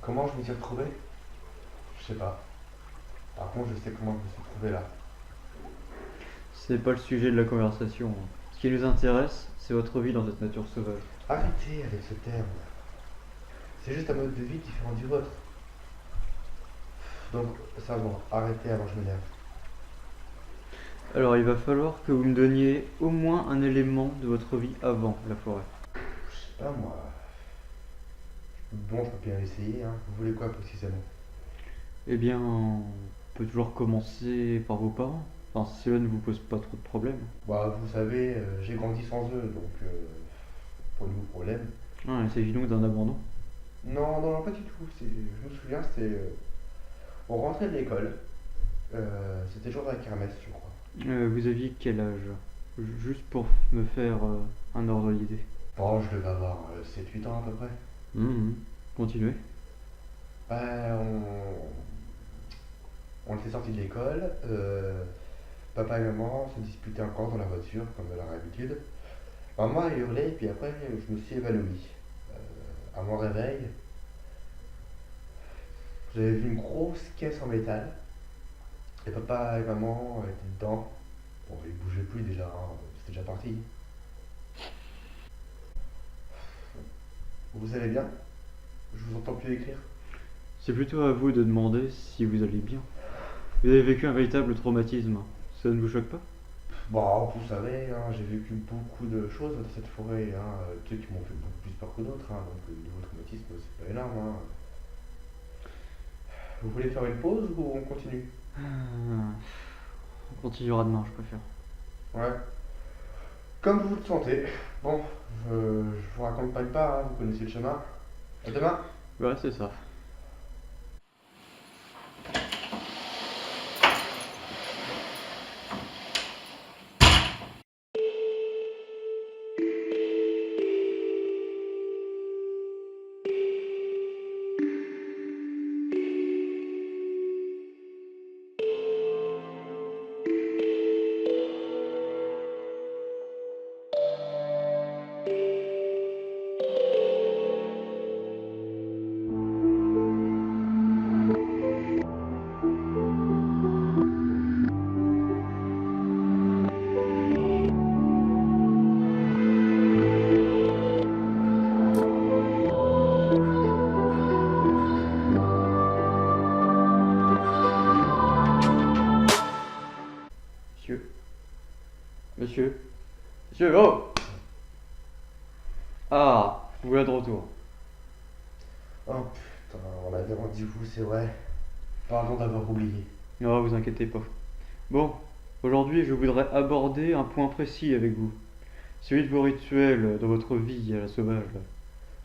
Comment je m'y suis retrouvé? Je sais pas. Par contre, je sais comment je me suis trouvé là. C'est pas le sujet de la conversation, hein. Ce qui nous intéresse, c'est votre vie dans cette nature sauvage. Arrêtez avec ce terme. C'est juste un mode de vie différent du vôtre. Donc, ça bon, arrêtez avant que je m'énerve. Alors il va falloir que vous me donniez au moins un élément de votre vie avant la forêt. Je sais pas moi. Bon, je peux bien essayer, hein. Vous voulez quoi précisément? Eh bien, on peut toujours commencer par vos parents. Enfin, si cela ne vous pose pas trop de problèmes. Bah, vous savez, j'ai grandi sans eux, donc pour nous, problème. Ah, il s'agit donc d'un abandon. Non, non, non, pas du tout. Je me souviens, c'était. On rentrait de l'école. C'était jour de la kermesse, je crois. Vous aviez quel âge? Juste pour me faire un ordre d'idée. Bon, je devais avoir 7-8 ans à peu près. Mhm. Continuez. Bah, on était sortis de l'école. Papa et maman se disputaient encore dans la voiture, comme de leur habitude. Maman a hurlé, et puis après, je me suis évanoui. À mon réveil, j'avais vu une grosse caisse en métal. Et papa et maman étaient dedans. Bon, ils bougeaient plus déjà, hein, c'était déjà parti. Vous allez bien? Je vous entends plus écrire. C'est plutôt à vous de demander si vous allez bien. Vous avez vécu un véritable traumatisme. Ça ne vous choque pas? Bon, vous savez, hein, j'ai vécu beaucoup de choses dans cette forêt. Hein, tu sais, qui m'ont fait beaucoup plus peur que d'autres. Hein, donc, le niveau traumatisme, c'est pas énorme. Hein. Vous voulez faire une pause ou on continue? Ah, on continuera demain, je préfère. Ouais. Comme vous le sentez. Bon, je vous raconte pas le pas, hein, vous connaissez le chemin. À demain! Ouais, c'est ça. Monsieur, monsieur, monsieur, oh! Ah, vous voilà de retour. Oh putain, on avait rendez-vous, c'est vrai. Pardon d'avoir oublié. Non, vous inquiétez pas. Bon, aujourd'hui, je voudrais aborder un point précis avec vous. Celui de vos rituels dans votre vie à la sauvage.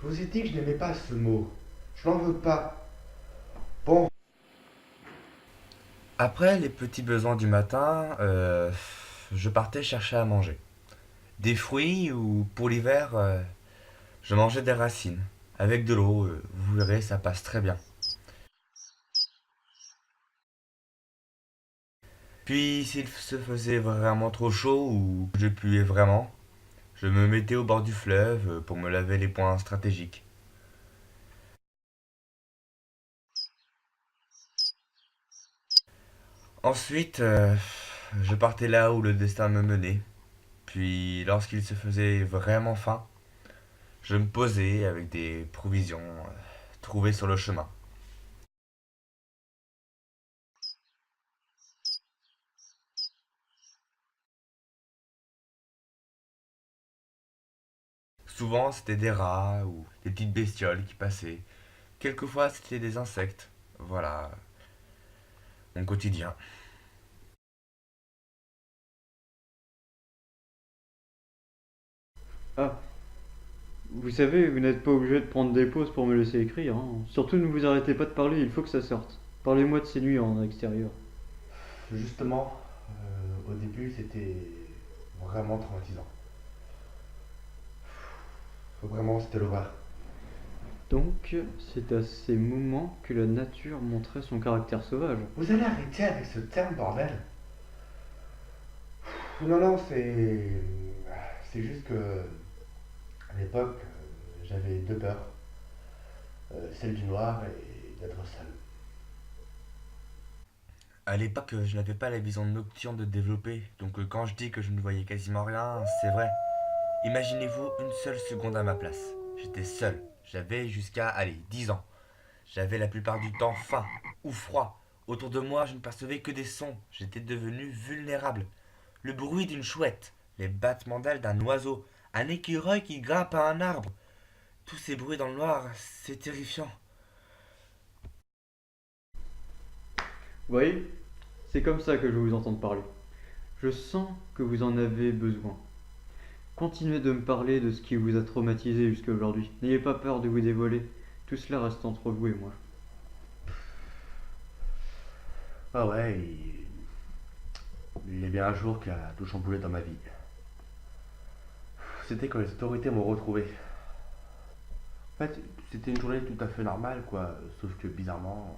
Je vous ai dit que je n'aimais pas ce mot. Je n'en veux pas. Bon. Après les petits besoins du matin, je partais chercher à manger. Des fruits ou pour l'hiver, je mangeais des racines. Avec de l'eau, vous verrez, ça passe très bien. Puis s'il se faisait vraiment trop chaud ou que je puais vraiment, je me mettais au bord du fleuve pour me laver les points stratégiques. Ensuite, je partais là où le destin me menait. Puis lorsqu'il se faisait vraiment faim, je me posais avec des provisions trouvées sur le chemin. Souvent, c'était des rats ou des petites bestioles qui passaient. Quelquefois, c'était des insectes. Voilà, mon quotidien. Ah, vous savez, vous n'êtes pas obligé de prendre des pauses pour me laisser écrire, hein. Surtout ne vous arrêtez pas de parler, il faut que ça sorte. Parlez-moi de ces nuits en extérieur. Justement, au début, c'était vraiment traumatisant. Vraiment, c'était l'horreur. Donc, c'est à ces moments que la nature montrait son caractère sauvage. Vous allez arrêter avec ce terme, bordel. Non, non, c'est juste que à l'époque, j'avais deux peurs. celle du noir et d'être seul. À l'époque, je n'avais pas la vision nocturne de développer, donc quand je dis que je ne voyais quasiment rien, c'est vrai. Imaginez-vous une seule seconde à ma place. J'étais seul. J'avais jusqu'à, allez, 10 ans. J'avais la plupart du temps faim ou froid. Autour de moi, je ne percevais que des sons. J'étais devenu vulnérable. Le bruit d'une chouette, les battements d'ailes d'un oiseau, un écureuil qui grimpe à un arbre. Tous ces bruits dans le noir, c'est terrifiant. Vous voyez, c'est comme ça que je vous entends parler. Je sens que vous en avez besoin. Continuez de me parler de ce qui vous a traumatisé jusqu'à aujourd'hui. N'ayez pas peur de vous dévoiler. Tout cela reste entre vous et moi. Ah ouais, il y a bien un jour qui a tout chamboulé dans ma vie. C'était quand les autorités m'ont retrouvé. En fait, c'était une journée tout à fait normale, quoi. Sauf que bizarrement,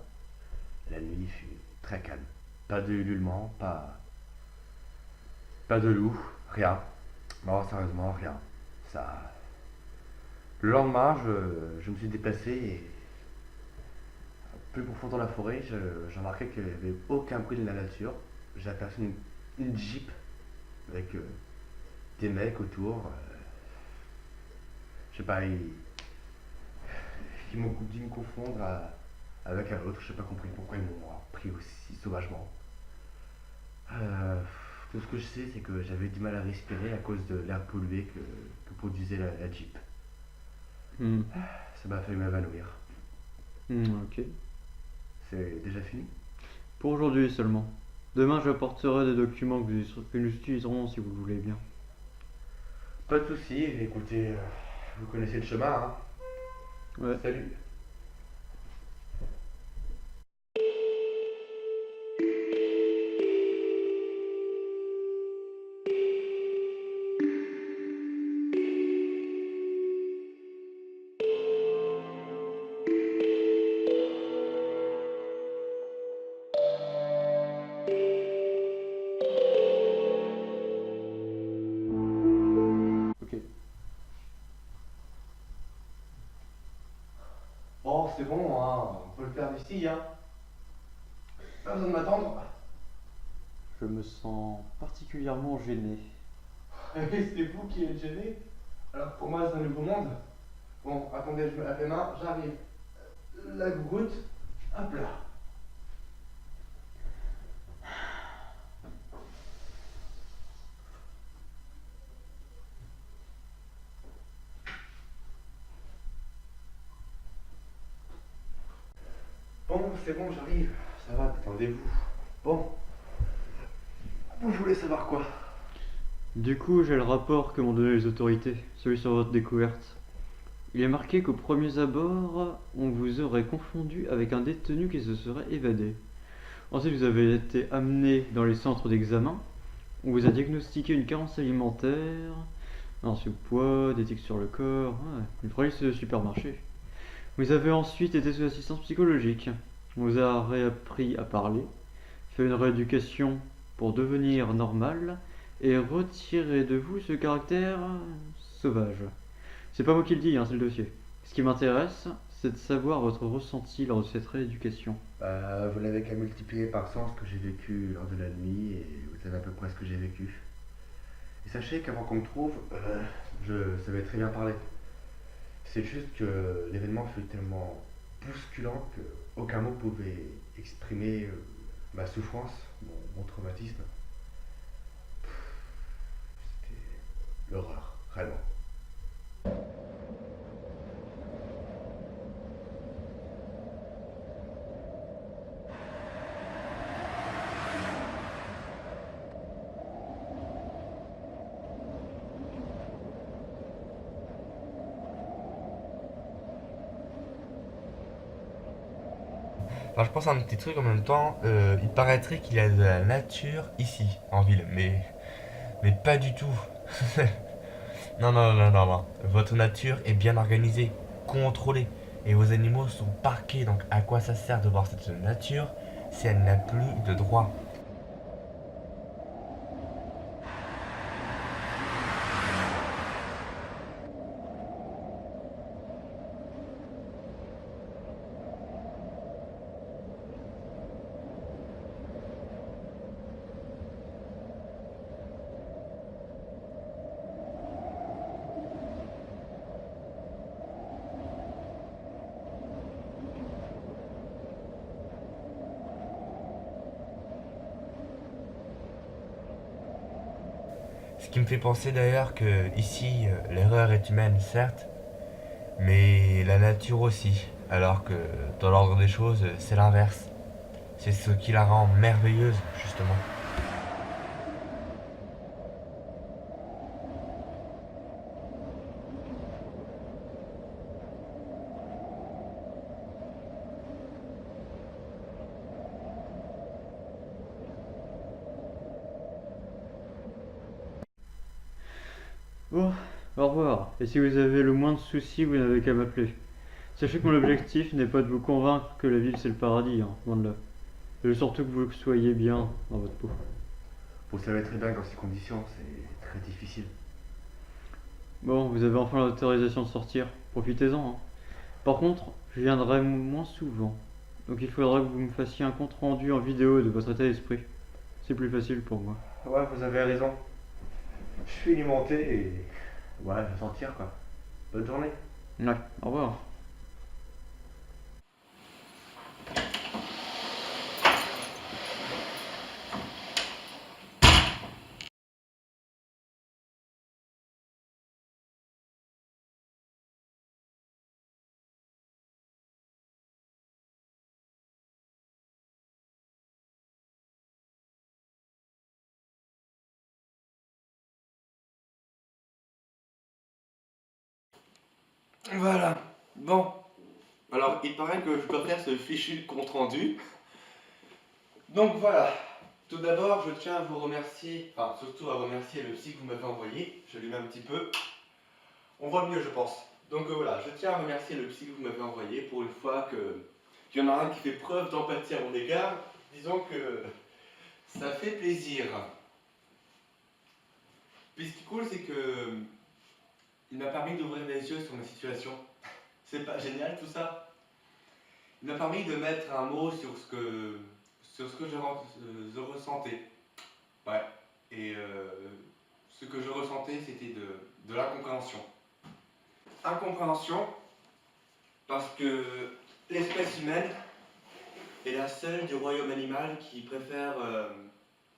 la nuit fut très calme. Pas de ululement, pas de loup, rien. Non, sérieusement, rien. Ça. Le lendemain, je me suis déplacé et plus profond dans la forêt, j'ai remarqué qu'il n'y avait aucun bruit de la nature. J'ai aperçu une jeep avec des mecs autour. Je sais pas, ils m'ont dû me confondre avec un autre. Je sais pas compris pourquoi ils m'ont pris aussi sauvagement. Euh, Tout ce que je sais, c'est que j'avais du mal à respirer à cause de l'air pollué que produisait la jeep. Hmm. Ça m'a fait m'évanouir. Ok. C'est déjà fini? Pour aujourd'hui seulement. Demain, j'apporterai des documents que nous utiliserons si vous le voulez bien. Pas de soucis, écoutez, vous connaissez le chemin, hein? Ouais. Salut! Ok. Bon, c'est bon, hein, on peut le faire d'ici, hein. Pas besoin de m'attendre. Je me sens particulièrement gêné. C'est vous qui êtes gêné. Alors pour moi, c'est un nouveau monde. Bon, attendez, je me lave les mains, j'arrive. La goutte, hop là. Bon, c'est bon, j'arrive. Ça va, détendez-vous. Bon, vous voulez savoir quoi? Du coup, j'ai le rapport que m'ont donné les autorités, celui sur votre découverte. Il est marqué qu'au premier abord, on vous aurait confondu avec un détenu qui se serait évadé. Ensuite, vous avez été amené dans les centres d'examen. On vous a diagnostiqué une carence alimentaire, un surpoids, des tics sur le corps. Ouais, une police de supermarché. Vous avez ensuite été sous assistance psychologique. On vous a réappris à parler, fait une rééducation pour devenir normal et retirer de vous ce caractère sauvage. C'est pas moi qui le dis, hein, c'est le dossier. Ce qui m'intéresse, c'est de savoir votre ressenti lors de cette rééducation. Vous n'avez qu'à multiplier par 100 ce que j'ai vécu lors de la nuit et vous savez à peu près ce que j'ai vécu. Et sachez qu'avant qu'on me trouve, je savais très bien parler. C'est juste que l'événement fut tellement bousculant qu'aucun mot pouvait exprimer ma souffrance, mon traumatisme. C'était l'horreur, réellement. Enfin, je pense à un petit truc en même temps. Il paraîtrait qu'il y a de la nature ici, en ville, mais pas du tout. Non, non, non, non, non. Votre nature est bien organisée, contrôlée, et vos animaux sont parqués. Donc, à quoi ça sert de voir cette nature si elle n'a plus de droit? Ce qui me fait penser d'ailleurs que ici, l'erreur est humaine, certes, mais la nature aussi. Alors que dans l'ordre des choses, c'est l'inverse. C'est ce qui la rend merveilleuse, justement. Bon, au revoir. Et si vous avez le moins de soucis, vous n'avez qu'à m'appeler. Sachez que mon objectif n'est pas de vous convaincre que la ville c'est le paradis, hein, loin de là. Je veux surtout que vous soyez bien dans votre peau. Vous savez très bien que dans ces conditions, c'est très difficile. Bon, vous avez enfin l'autorisation de sortir. Profitez-en, hein. Par contre, je viendrai moins souvent. Donc il faudra que vous me fassiez un compte rendu en vidéo de votre état d'esprit. C'est plus facile pour moi. Ouais, vous avez raison. Je suis alimenté et... ouais, je vais sortir quoi. Bonne journée. Ouais, au revoir. Voilà. Bon. Alors, il paraît que je dois faire ce fichu compte rendu. Donc voilà. Tout d'abord, je tiens à vous remercier, enfin surtout à remercier le psy que vous m'avez envoyé. Je lui mets un petit peu. On voit mieux, je pense. Donc voilà, je tiens à remercier le psy que vous m'avez envoyé pour une fois qu'il y en a un qui fait preuve d'empathie à mon égard. Disons que ça fait plaisir. Puis ce qui est cool, c'est que il m'a permis d'ouvrir les yeux sur ma situation. C'est pas génial tout ça? Il m'a permis de mettre un mot sur ce que je ressentais. Ouais. Et ce que je ressentais, c'était de l'incompréhension. Incompréhension parce que l'espèce humaine est la seule du royaume animal qui préfère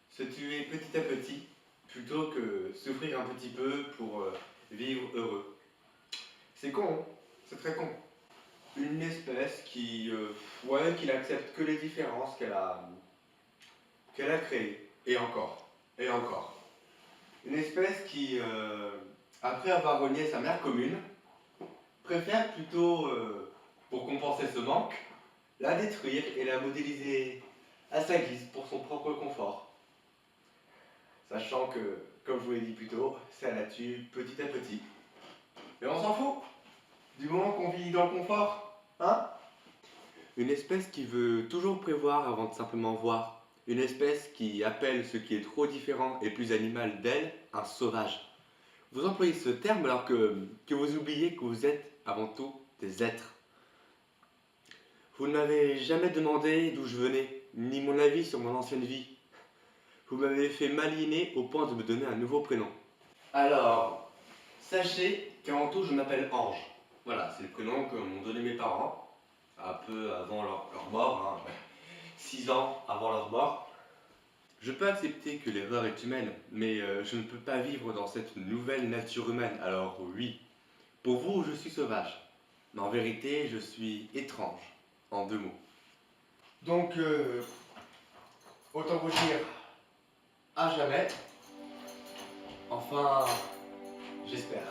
se tuer petit à petit plutôt que souffrir un petit peu pour vivre heureux. C'est con, hein, c'est très con. Une espèce qui n'accepte que les différences qu'elle a créées, et encore, et encore. Une espèce qui, après avoir renié sa mère commune, préfère plutôt, pour compenser ce manque, la détruire et la modéliser à sa guise pour son propre confort. Sachant que, comme je vous l'ai dit plus tôt, ça la tue petit à petit. Mais on s'en fout, du moment qu'on vit dans le confort, hein? Une espèce qui veut toujours prévoir avant de simplement voir. Une espèce qui appelle ce qui est trop différent et plus animal d'elle un sauvage. Vous employez ce terme alors que vous oubliez que vous êtes avant tout des êtres. Vous ne m'avez jamais demandé d'où je venais, ni mon avis sur mon ancienne vie. Vous m'avez fait m'aliéner au point de me donner un nouveau prénom. Alors, sachez qu'avant tout je m'appelle Ange. Voilà, c'est le prénom que m'ont donné mes parents, un peu avant leur mort, hein, 6 ans avant leur mort. Je peux accepter que l'erreur est humaine, mais je ne peux pas vivre dans cette nouvelle nature humaine. Alors oui, pour vous, je suis sauvage. Mais en vérité, je suis étrange, en 2 mots. Donc, autant vous dire, à jamais. Enfin, j'espère.